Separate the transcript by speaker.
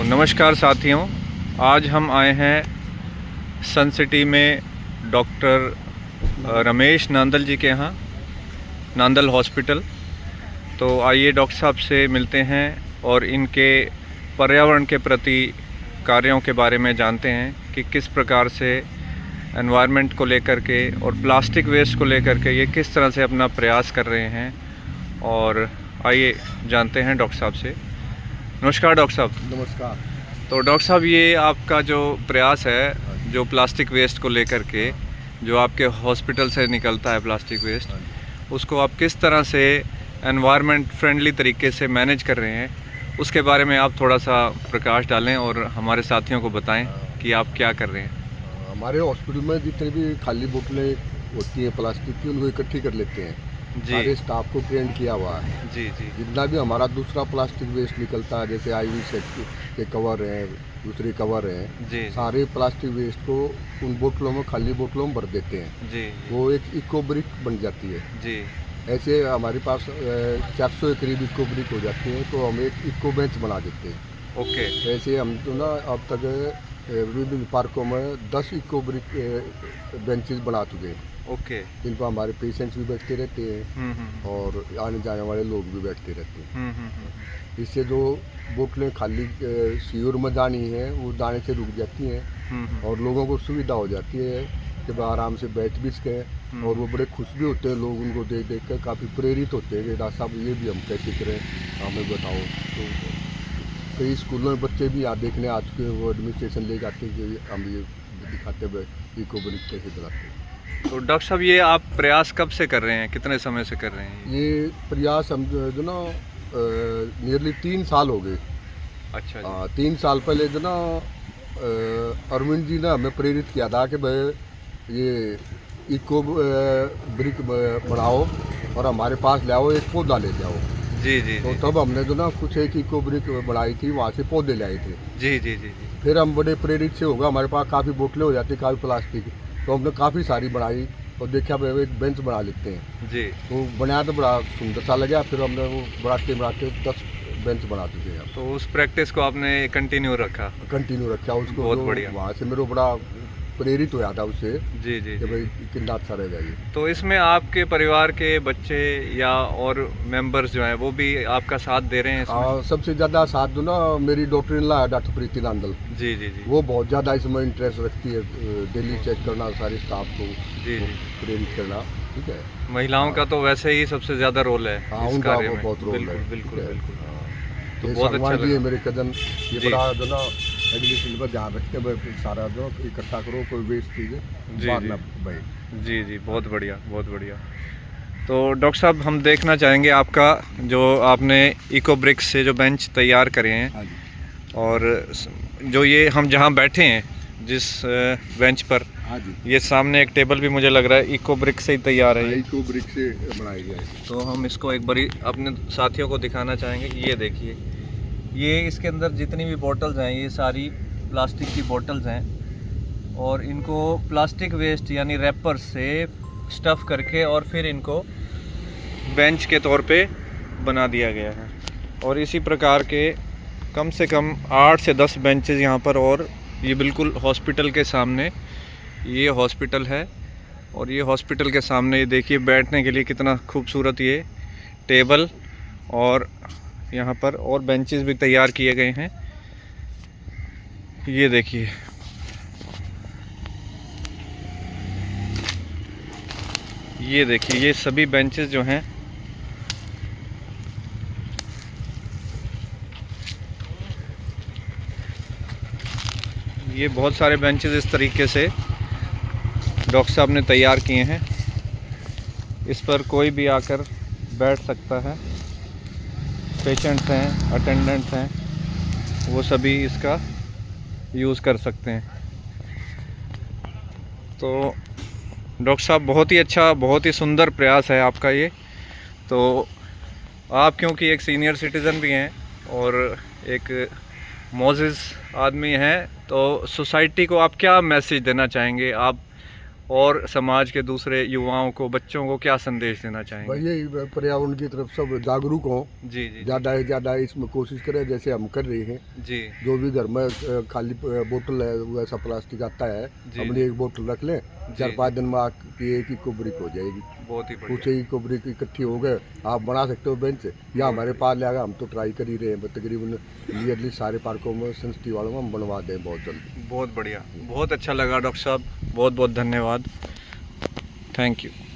Speaker 1: नमस्कार साथियों, आज हम आए हैं सन सिटी में डॉक्टर रमेश नांदल जी के यहाँ, नांदल हॉस्पिटल। तो आइए डॉक्टर साहब से मिलते हैं और इनके पर्यावरण के प्रति कार्यों के बारे में जानते हैं कि किस प्रकार से एनवायरनमेंट को लेकर के और प्लास्टिक वेस्ट को लेकर के ये किस तरह से अपना प्रयास कर रहे हैं। और आइए जानते हैं डॉक्टर साहब से। नमस्कार डॉक्टर साहब।
Speaker 2: नमस्कार।
Speaker 1: तो डॉक्टर साहब, ये आपका जो प्रयास है जो प्लास्टिक वेस्ट को लेकर के, जो आपके हॉस्पिटल से निकलता है प्लास्टिक वेस्ट, उसको आप किस तरह से एनवायरनमेंट फ्रेंडली तरीके से मैनेज कर रहे हैं, उसके बारे में आप थोड़ा सा प्रकाश डालें और हमारे साथियों को बताएं कि आप क्या कर रहे हैं।
Speaker 2: हमारे हॉस्पिटल में जितने भी खाली बोतलें होती हैं प्लास्टिक की, उनको इकट्ठी कर लेते हैं। सारे स्टाफ को ट्रेन किया हुआ है।
Speaker 1: जी जी।
Speaker 2: जितना भी हमारा दूसरा प्लास्टिक वेस्ट निकलता है, जैसे IV सेट के कवर हैं, दूसरे कवर हैं
Speaker 1: जी,
Speaker 2: सारे प्लास्टिक वेस्ट को उन बोतलों में, खाली बोतलों में भर देते हैं
Speaker 1: जी।
Speaker 2: वो एक इको ब्रिक बन जाती है
Speaker 1: जी।
Speaker 2: ऐसे हमारे पास 400 के करीब इको ब्रिक हो जाती हैं, तो हम एक इको बेंच बना देते हैं।
Speaker 1: ओके।
Speaker 2: ऐसे हम तो ना अब तक विभिन्न पार्कों में 10 इको ब्रिक बेंचेस बना चुके हैं।
Speaker 1: ओके।
Speaker 2: जिन पर हमारे पेशेंट्स भी बैठते रहते हैं और आने जाने वाले लोग भी बैठते रहते हैं। इससे जो बोतलें खाली सीवर में जानी है वो जाने से रुक जाती हैं और लोगों को सुविधा हो जाती है कि वह आराम से बैठ भी सकें। और वो बड़े खुश भी होते हैं, लोग उनको देख देख कर काफ़ी प्रेरित होते हैं कि डॉक्टर साहब ये भी हम कैसे करें, हमें बताओ। तो कई स्कूलों में बच्चे भी यहाँ देखने आ चुके हैं, वो एडमिनिस्ट्रेशन ले जाते हैं कि हम ये दिखाते हुए इको ब्रिक कैसे बनाते हैं।
Speaker 1: तो डॉक्टर साहब, ये आप प्रयास कब से कर रहे हैं, कितने समय से कर रहे हैं?
Speaker 2: ये प्रयास हम जो ना नियरली 3 साल हो गए।
Speaker 1: अच्छा जी।
Speaker 2: 3 साल पहले जो ना अरविंद जी ने हमें प्रेरित किया था कि भाई ये इको ब्रिक बनाओ और हमारे पास ले आओ, एक पौधा ले जाओ।
Speaker 1: जी जी।
Speaker 2: तो तब हमने जो ना कुछ एक इको ब्रिक बनाई थी, वहाँ से पौधे ले आए थे।
Speaker 1: जी जी जी जी।
Speaker 2: फिर हम बड़े प्रेरित से होगा, हमारे पास काफ़ी बोतलें हो जाती, काफ़ी प्लास्टिक, तो हमने काफ़ी सारी बनाई और देखा भाई एक बेंच बना लेते हैं।
Speaker 1: जी।
Speaker 2: तो बनाया तो बड़ा सुंदर सा लगा। फिर हमने वो बढ़ाते 10 बेंच बना चुके हैं।
Speaker 1: तो उस प्रैक्टिस को आपने कंटिन्यू रखा?
Speaker 2: कंटिन्यू रखा उसको।
Speaker 1: बहुत बढ़िया।
Speaker 2: वहाँ से मेरे को बड़ा प्रेरित होया था उससे।
Speaker 1: जी जी
Speaker 2: कि भाई कितना अच्छा रहेगा ये।
Speaker 1: तो इसमें आपके परिवार के बच्चे या और मेंबर्स जो हैं वो भी आपका साथ दे रहे हैं इसमें?
Speaker 2: सबसे ज़्यादा साथ दो ना मेरी डॉक्टर इन लॉ है, डॉक्टर प्रीति नांदल।
Speaker 1: जी जी जी।
Speaker 2: वो बहुत ज़्यादा इसमें इंटरेस्ट रखती है, डेली चेक करना सारे स्टाफ को,
Speaker 1: जी जी।
Speaker 2: प्रेरित करना। ठीक है।
Speaker 1: महिलाओं का तो वैसे ही सबसे ज़्यादा रोल है
Speaker 2: हाँ,
Speaker 1: इस
Speaker 2: उनका
Speaker 1: कार्य में।
Speaker 2: बहुत रोल
Speaker 1: बिल्कुल
Speaker 2: है।
Speaker 1: बिल्कुल बिल्कुल।
Speaker 2: तो
Speaker 1: तो बहुत अच्छा
Speaker 2: जी
Speaker 1: लगा।
Speaker 2: मेरे कदम ये
Speaker 1: जी।
Speaker 2: बड़ा जो ना एडमिशन पर ध्यान रखते हैं, सारा जो इकट्ठा करो, कोई वेस्ट चीज़
Speaker 1: जी,
Speaker 2: बाद
Speaker 1: जी।
Speaker 2: में भाई।
Speaker 1: जी जी, बहुत बढ़िया बहुत बढ़िया। तो डॉक्टर साहब, हम देखना चाहेंगे आपका जो आपने इको ब्रिक्स से जो बेंच तैयार करे हैं।
Speaker 2: हाँ जी।
Speaker 1: और जो ये हम जहाँ बैठे हैं जिस बेंच पर,
Speaker 2: हाँ जी।
Speaker 1: ये सामने एक टेबल भी मुझे लग रहा है इको ब्रिक से ही तैयार है ये।
Speaker 2: इको ब्रिक से बनाया गया है।
Speaker 1: तो हम इसको एक बारी अपने साथियों को दिखाना चाहेंगे। ये देखिए, ये इसके अंदर जितनी भी बॉटल्स हैं ये सारी प्लास्टिक की बॉटल्स हैं और इनको प्लास्टिक वेस्ट यानी रैपर से स्टफ़ करके और फिर इनको बेंच के तौर पे बना दिया गया है। और इसी प्रकार के कम से कम 8 से 10 बेंचेस यहाँ पर, और ये बिल्कुल हॉस्पिटल के सामने ये हॉस्पिटल है। और ये हॉस्पिटल के सामने ये देखिए बैठने के लिए कितना खूबसूरत ये टेबल और यहाँ पर और बेंचेस भी तैयार किए गए हैं। ये देखिए, ये देखिए, ये सभी बेंचेस जो हैं ये बहुत सारे बेंचेस इस तरीके से डॉक्टर साहब ने तैयार किए हैं। इस पर कोई भी आकर बैठ सकता है। पेशेंट्स हैं, अटेंडेंट्स हैं, वो सभी इसका यूज़ कर सकते हैं। तो डॉक्टर साहब, बहुत ही अच्छा, बहुत ही सुंदर प्रयास है आपका ये। तो आप क्योंकि एक सीनियर सिटीज़न भी हैं और एक मोजिज़ आदमी हैं, तो सोसाइटी को आप क्या मैसेज देना चाहेंगे? आप और समाज के दूसरे युवाओं को, बच्चों को क्या संदेश देना चाहेंगे?
Speaker 2: भाई यही पर्यावरण की तरफ सब जागरूक हों,
Speaker 1: जी जी
Speaker 2: ज़्यादा से ज़्यादा इसमें कोशिश करें जैसे हम कर रहे हैं।
Speaker 1: जी
Speaker 2: जो भी घर में खाली बोतल है वैसा प्लास्टिक आता है,
Speaker 1: जी,
Speaker 2: अपनी एक बोतल रख लें,
Speaker 1: जी।
Speaker 2: 4-5 दिन में आपकी एक ही कुबरिक हो जाएगी।
Speaker 1: बहुत ही
Speaker 2: कुछ
Speaker 1: बढ़िया।
Speaker 2: ही कुबरिक इकट्ठी हो गए, आप बना सकते हो बेंच, या हमारे पास ले आएगा, हम तो ट्राई कर ही रहे हैं, तकरीबन नियरली सारे पार्कों में संस्कृति वालों में हम बनवा दें बहुत जल्दी।
Speaker 1: बहुत बढ़िया, बहुत अच्छा लगा डॉक्टर साहब, बहुत बहुत धन्यवाद, थैंक यू।